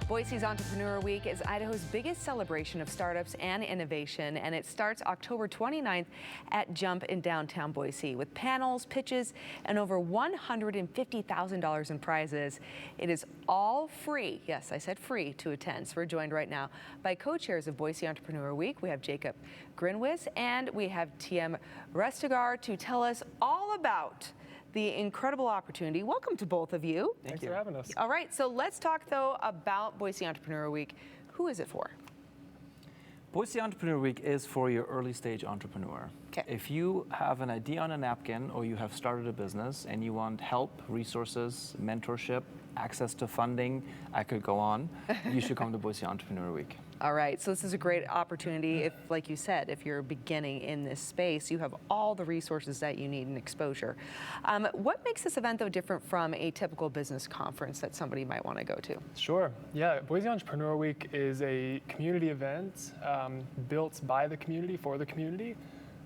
Boise's Entrepreneur Week is Idaho's biggest celebration of startups and innovation, and it starts October 29th at Jump in downtown Boise with panels, pitches, and over $150,000 in prizes. It is all free. Yes, I said free to attend. So we're joined right now by co-chairs of Boise Entrepreneur Week. We have Jacob Grinwis and we have TM Restigar to tell us all about the incredible opportunity. Welcome to both of you. Thanks for having us. All right, so let's talk though about Boise Entrepreneur Week. Who is it for? Boise Entrepreneur Week is for your early stage entrepreneur. Okay. If you have an idea on a napkin or you have started a business and you want help, resources, mentorship, access to funding, I could go on, you should come to Boise Entrepreneur Week. All right, so this is a great opportunity. If, like you said, if you're beginning in this space, you have all the resources that you need and exposure. What makes this event, though, different from a typical business conference that somebody might want to go to? Sure. Yeah, Boise Entrepreneur Week is a community event built by the community for the community.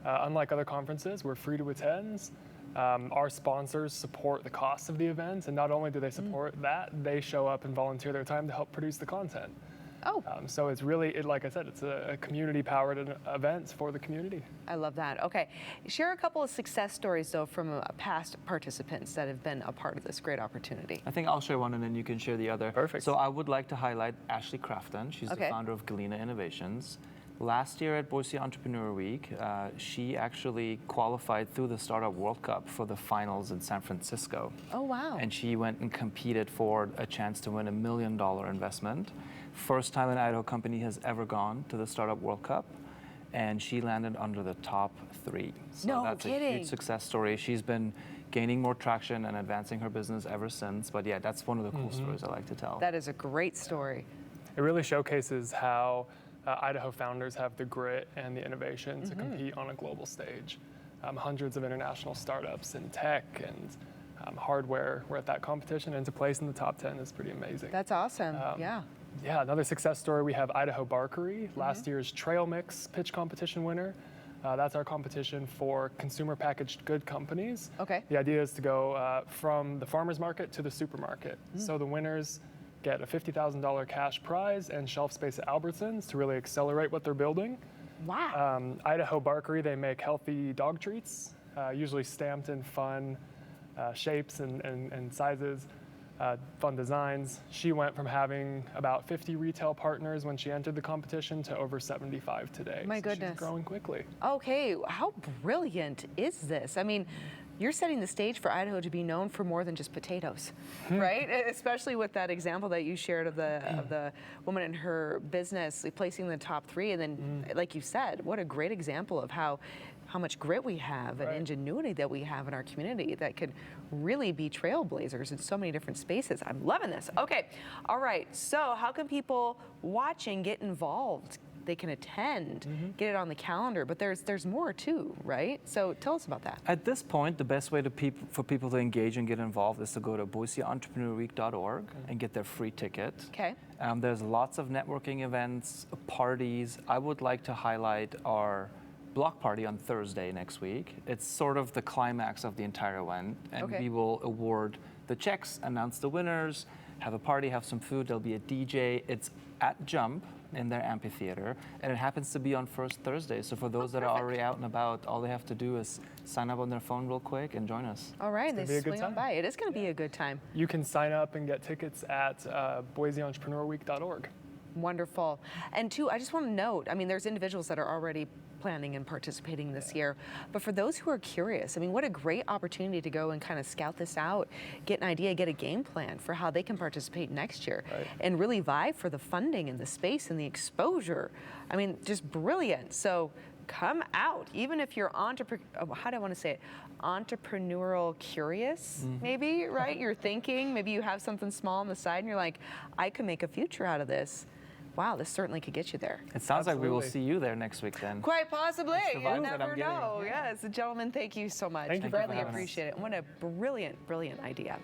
Unlike other conferences, we're free to attend. Our sponsors support the cost of the event, and not only do they support that, they show up and volunteer their time to help produce the content. Oh. So it's really, like I said, it's a community-powered event for the community. I love that. Okay. Share a couple of success stories, though, from past participants that have been a part of this great opportunity. I think I'll share one and then you can share the other. Perfect. So I would like to highlight Ashley Crafton. She's the founder of Galena Innovations. Last year at Boise Entrepreneur Week, she actually qualified through the Startup World Cup for the finals in San Francisco. Oh, wow. And she went and competed for a chance to win $1 million investment. First time an Idaho company has ever gone to the Startup World Cup, and she landed under the top 3. So No that's kidding. a huge success story. She's been gaining more traction and advancing her business ever since. But yeah, that's one of the cool stories I like to tell. That is a great story. It really showcases how Idaho founders have the grit and the innovation to compete on a global stage. Hundreds of international startups in tech and hardware were at that competition, and to place in the top 10 is pretty amazing. That's awesome. Yeah. Yeah, another success story, we have Idaho Barkery, last year's Trail Mix pitch competition winner. That's our competition for consumer packaged good companies. Okay. The idea is to go from the farmer's market to the supermarket. So the winners get a $50,000 cash prize and shelf space at Albertsons to really accelerate what they're building. Wow. Idaho Barkery, they make healthy dog treats, usually stamped in fun shapes and sizes. Fun designs. She went from having about 50 retail partners when she entered the competition to over 75 today. My So goodness. She's growing quickly. Okay, how brilliant is this? I mean, you're setting the stage for Idaho to be known for more than just potatoes, right? Especially with that example that you shared of the woman in her business placing in the top 3, and then, like you said, what a great example of how much grit we have and ingenuity that we have in our community that could really be trailblazers in so many different spaces. I'm loving this. Okay, all right, so how can people watching get involved? They can attend, get it on the calendar, but there's more too, right? So tell us about that. At this point, the best way for people to engage and get involved is to go to boiseentrepreneur.week.org and get their free ticket. Okay. There's lots of networking events, parties. I would like to highlight our block party on Thursday next week. It's sort of the climax of the entire event, and we will award the checks, announce the winners, have a party, have some food. There'll be a DJ. It's at Jump in their amphitheater, and it happens to be on first Thursday. So for those that are already out and about, all they have to do is sign up on their phone real quick and join us. All right, It's they gonna be a good swing on time. by. It is going to be a good time. You can sign up and get tickets at boiseentrepreneur.week.org. Wonderful. And two, I just want to note, I mean, there's individuals that are already planning and participating this year, but for those who are curious, I mean, what a great opportunity to go and kind of scout this out, get an idea, get a game plan for how they can participate next year, and really vie for the funding and the space and the exposure. I mean, just brilliant. So come out, even if you're how do I want to say it? Entrepreneurial curious, maybe, right? You're thinking, maybe you have something small on the side and you're like, I could make a future out of this. Wow, this certainly could get you there. It sounds like we will Absolutely. see you there next week then. Quite possibly. the You vibes that never I'm getting. know. Yes, gentlemen, thank you so much. Thank you for Greatly having us. appreciate it. What a brilliant, brilliant idea.